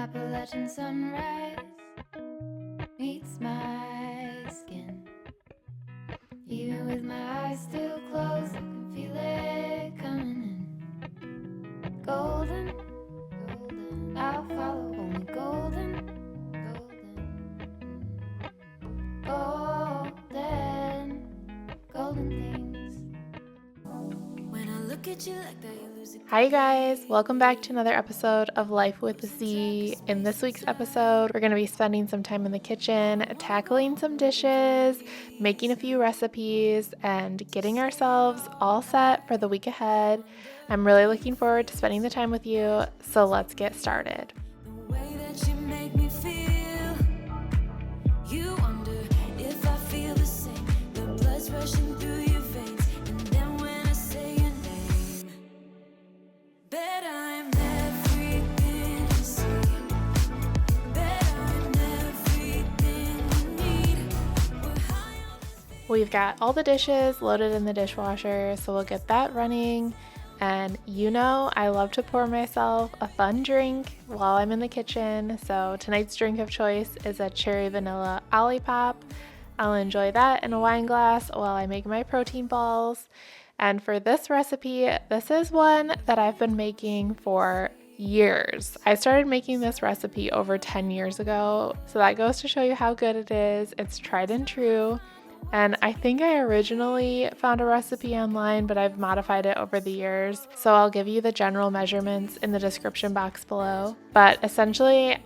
Appalachian sunrise meets my skin. Even with my eyes still closed, I can feel it coming in. Golden, golden, I'll follow only golden, golden, golden, golden things. When I look at you like that, you lose it. Hi guys, welcome back to another episode of Life with a Z. In this week's episode, we're going to be spending some time in the kitchen, tackling some dishes, making a few recipes, and getting ourselves all set for the week ahead. I'm really looking forward to spending the time with you, so let's get started. The way that you make me feel, you wonder if I feel the same. The blood's rushing through your veins, and then when I say your name, bet I'm everything you see. Bet I'm everything you need. We're high on this feeling. We've got all the dishes loaded in the dishwasher, so we'll get that running. And you know, I love to pour myself a fun drink while I'm in the kitchen. So tonight's drink of choice is a cherry vanilla Olipop. I'll enjoy that in a wine glass while I make my protein balls. And for this recipe, this is one that I've been making for years. I started making this recipe over 10 years ago. So that goes to show you how good it is. It's tried and true. And I think I originally found a recipe online, but I've modified it over the years. So I'll give you the general measurements in the description box below. But essentially,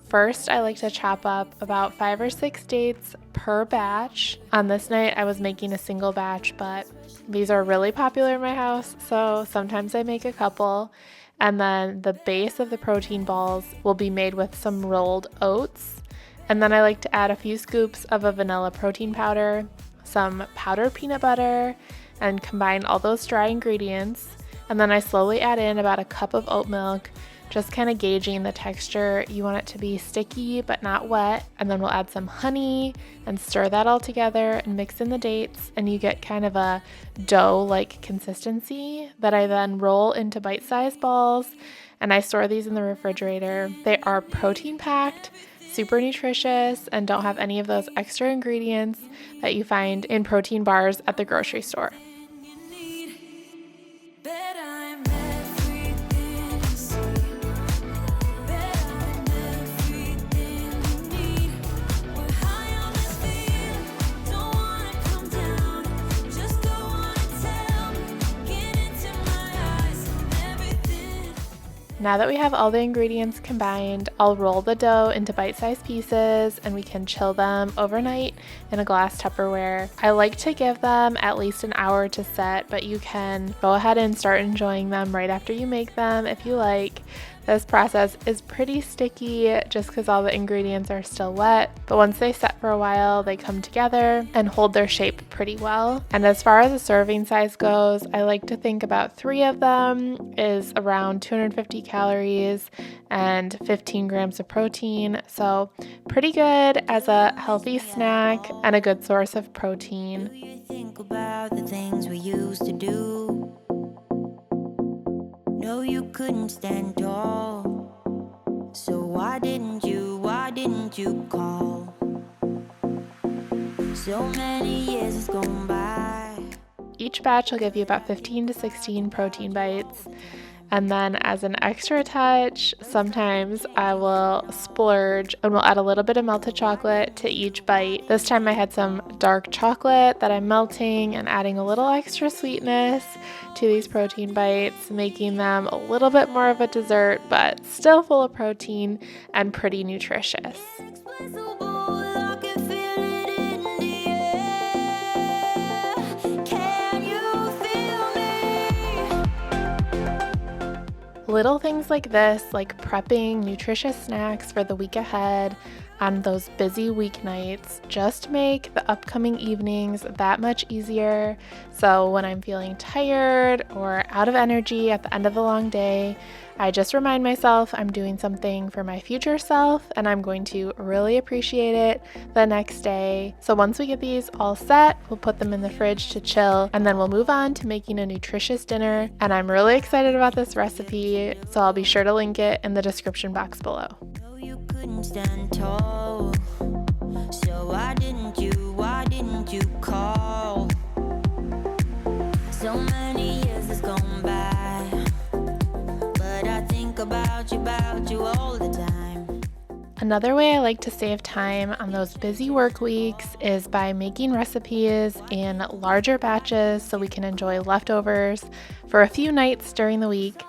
first I like to chop up about 5 or 6 dates per batch. On this night, I was making a single batch, but these are really popular in my house, so sometimes I make a couple. And then the base of the protein balls will be made with some rolled oats. And then I like to add a few scoops of a vanilla protein powder, some powdered peanut butter, and combine all those dry ingredients. And then I slowly add in about a cup of oat milk, just kind of gauging the texture. You want it to be sticky but not wet. And then we'll add some honey and stir that all together and mix in the dates, and you get kind of a dough-like consistency that I then roll into bite-sized balls, and I store these in the refrigerator. They are protein-packed, super nutritious, and don't have any of those extra ingredients that you find in protein bars at the grocery store. You need. Bet I'm everything you see. Bet I'm everything you need. We're high on this feeling. Don't wanna come down. Just don't wanna tell. Get into my eyes and everything. Now that we have all the ingredients combined, I'll roll the dough into bite-sized pieces and we can chill them overnight in a glass Tupperware. I like to give them at least an hour to set, but you can go ahead and start enjoying them right after you make them if you like. This process is pretty sticky just because all the ingredients are still wet, but once they set for a while, they come together and hold their shape pretty well. And as far as the serving size goes, I like to think about 3 of them is around 250 calories and 15 grams of protein. So pretty good as a healthy snack and a good source of protein. Do you think about the things we used to do? No, you couldn't stand tall. So why didn't you call? So many years has gone by. Each batch will give you about 15 to 16 protein bites. And then as an extra touch, sometimes I will splurge and we'll add a little bit of melted chocolate to each bite. This time I had some dark chocolate that I'm melting and adding a little extra sweetness to these protein bites, making them a little bit more of a dessert, but still full of protein and pretty nutritious. Inexplicable, I can feel it in the air. Can you feel me? Little things like this, like prepping nutritious snacks for the week ahead on those busy weeknights, just make the upcoming evenings that much easier. So when I'm feeling tired or out of energy at the end of a long day, I just remind myself I'm doing something for my future self and I'm going to really appreciate it the next day. So once we get these all set, we'll put them in the fridge to chill and then we'll move on to making a nutritious dinner. And I'm really excited about this recipe, so I'll be sure to link it in the description box below. couldn't stand tall. So why didn't you call? So many years has gone by, but I think about you all the time. Another way I like to save time on those busy work weeks is by making recipes in larger batches so we can enjoy leftovers for a few nights during the week.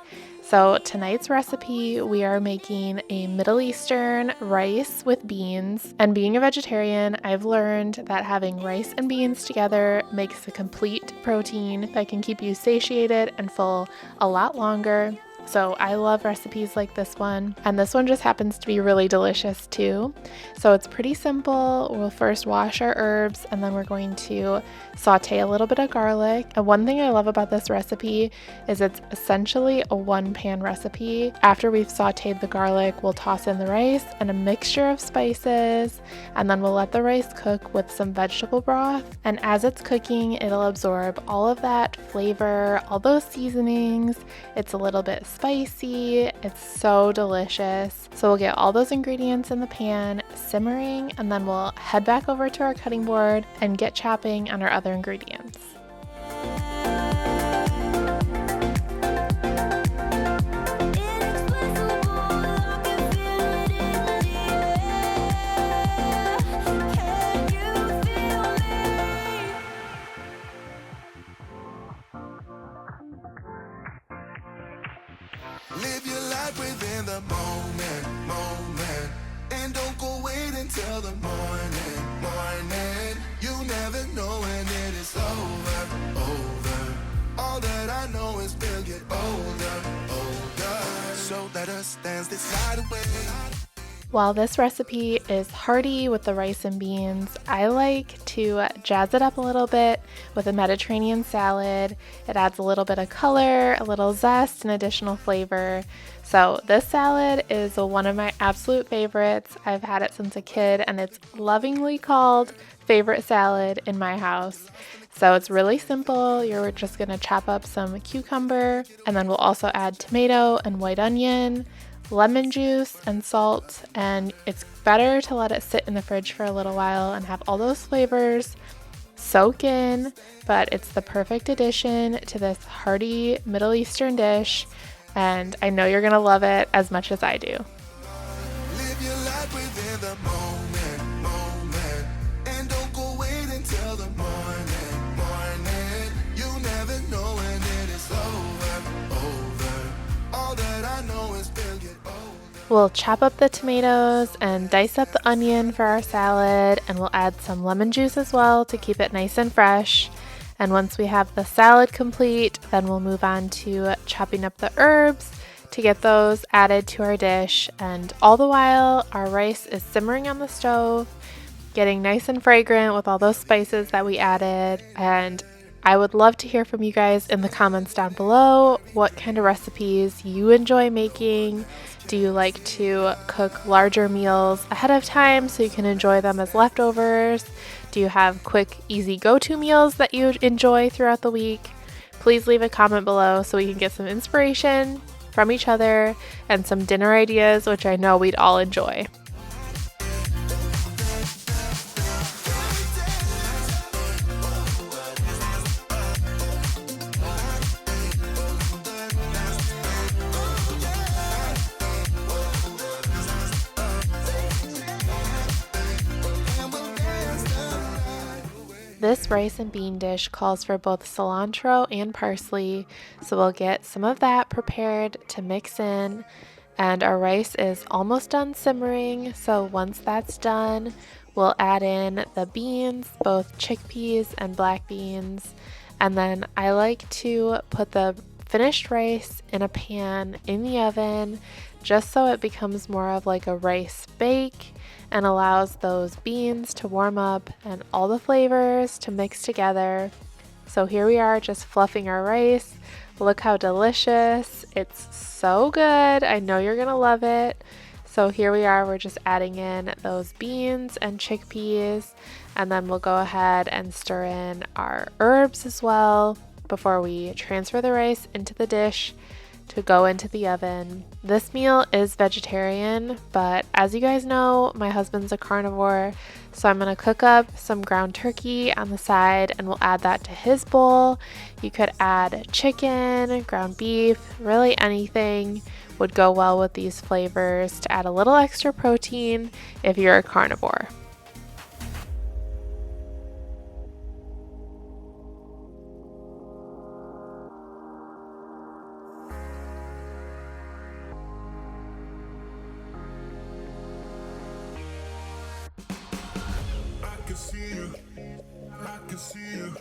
So tonight's recipe, we are making a Middle Eastern rice with beans. And being a vegetarian, I've learned that having rice and beans together makes a complete protein that can keep you satiated and full a lot longer. So I love recipes like this one, and this one just happens to be really delicious too. So it's pretty simple. We'll first wash our herbs, and then we're going to saute a little bit of garlic. And one thing I love about this recipe is it's essentially a one-pan recipe. After we've sauteed the garlic, we'll toss in the rice and a mixture of spices, and then we'll let the rice cook with some vegetable broth. And as it's cooking, it'll absorb all of that flavor, all those seasonings. It's a little bit spicy. It's so delicious. So we'll get all those ingredients in the pan simmering, and then we'll head back over to our cutting board and get chopping on our other ingredients. Live your life within the moment, and don't go wait until the morning. You never know when it is over. All that I know is we'll get older. So let us dance this night away. While this recipe is hearty with the rice and beans, I like to jazz it up a little bit with a Mediterranean salad. It adds a little bit of color, a little zest, and additional flavor. So this salad is one of my absolute favorites. I've had it since a kid, and it's lovingly called favorite salad in my house. So it's really simple. You're just gonna chop up some cucumber, and then we'll also add tomato and white onion, lemon juice and salt, and it's better to let it sit in the fridge for a little while and have all those flavors soak in, but it's the perfect addition to this hearty Middle Eastern dish, and I know you're gonna love it as much as I do. Live your life within the moment, and don't go wait until the morning. You never know when it is over. All that I know is we'll get older. We'll chop up the tomatoes and dice up the onion for our salad, and we'll add some lemon juice as well to keep it nice and fresh. And once we have the salad complete, then we'll move on to chopping up the herbs to get those added to our dish. And all the while, our rice is simmering on the stove, getting nice and fragrant with all those spices that we added. And I would love to hear from you guys in the comments down below what kind of recipes you enjoy making. Do you like to cook larger meals ahead of time so you can enjoy them as leftovers? Do you have quick, easy go-to meals that you enjoy throughout the week? Please leave a comment below so we can get some inspiration from each other and some dinner ideas, which I know we'd all enjoy. This rice and bean dish calls for both cilantro and parsley, so we'll get some of that prepared to mix in. And our rice is almost done simmering, so once that's done, we'll add in the beans, both chickpeas and black beans. And then I like to put the finished rice in a pan in the oven just so it becomes more of like a rice bake and allows those beans to warm up and all the flavors to mix together. So here we are just fluffing our rice. Look how delicious. It's so good. I know you're gonna love it. So here we are, we're just adding in those beans and chickpeas, and then we'll go ahead and stir in our herbs as well before we transfer the rice into the dish to go into the oven. This meal is vegetarian, but as you guys know, my husband's a carnivore, so I'm gonna cook up some ground turkey on the side and we'll add that to his bowl. You could add chicken, ground beef, really anything would go well with these flavors to add a little extra protein if you're a carnivore. I can see you, I can see you,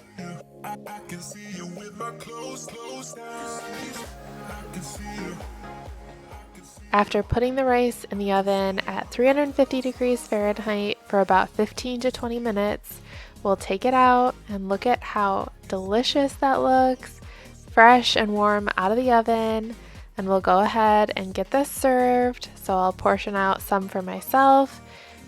I can see you with my closed eyes. I can see you. After putting the rice in the oven at 350 degrees Fahrenheit for about 15 to 20 minutes, we'll take it out and look at how delicious that looks, fresh and warm out of the oven. And we'll go ahead and get this served. So I'll portion out some for myself,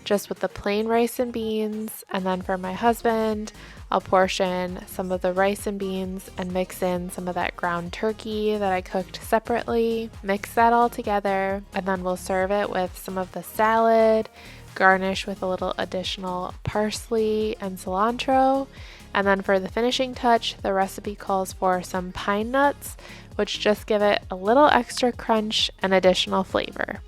just with the plain rice and beans, and then for my husband, I'll portion some of the rice and beans and mix in some of that ground turkey that I cooked separately. Mix that all together, and then we'll serve it with some of the salad, garnish with a little additional parsley and cilantro. And then for the finishing touch, the recipe calls for some pine nuts, which just give it a little extra crunch and additional flavor.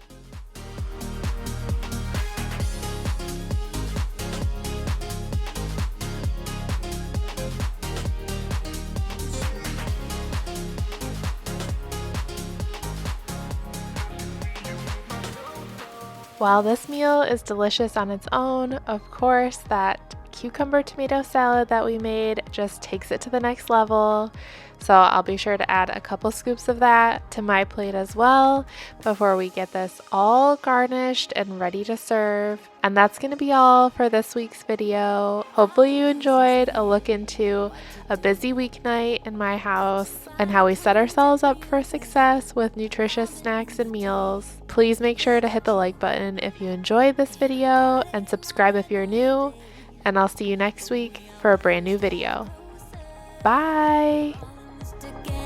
While this meal is delicious on its own, of course, that cucumber tomato salad that we made just takes it to the next level. So I'll be sure to add a couple scoops of that to my plate as well before we get this all garnished and ready to serve. And that's going to be all for this week's video. Hopefully you enjoyed a look into a busy weeknight in my house and how we set ourselves up for success with nutritious snacks and meals. Please make sure to hit the like button if you enjoyed this video and subscribe if you're new. And I'll see you next week for a brand new video. Bye! Together.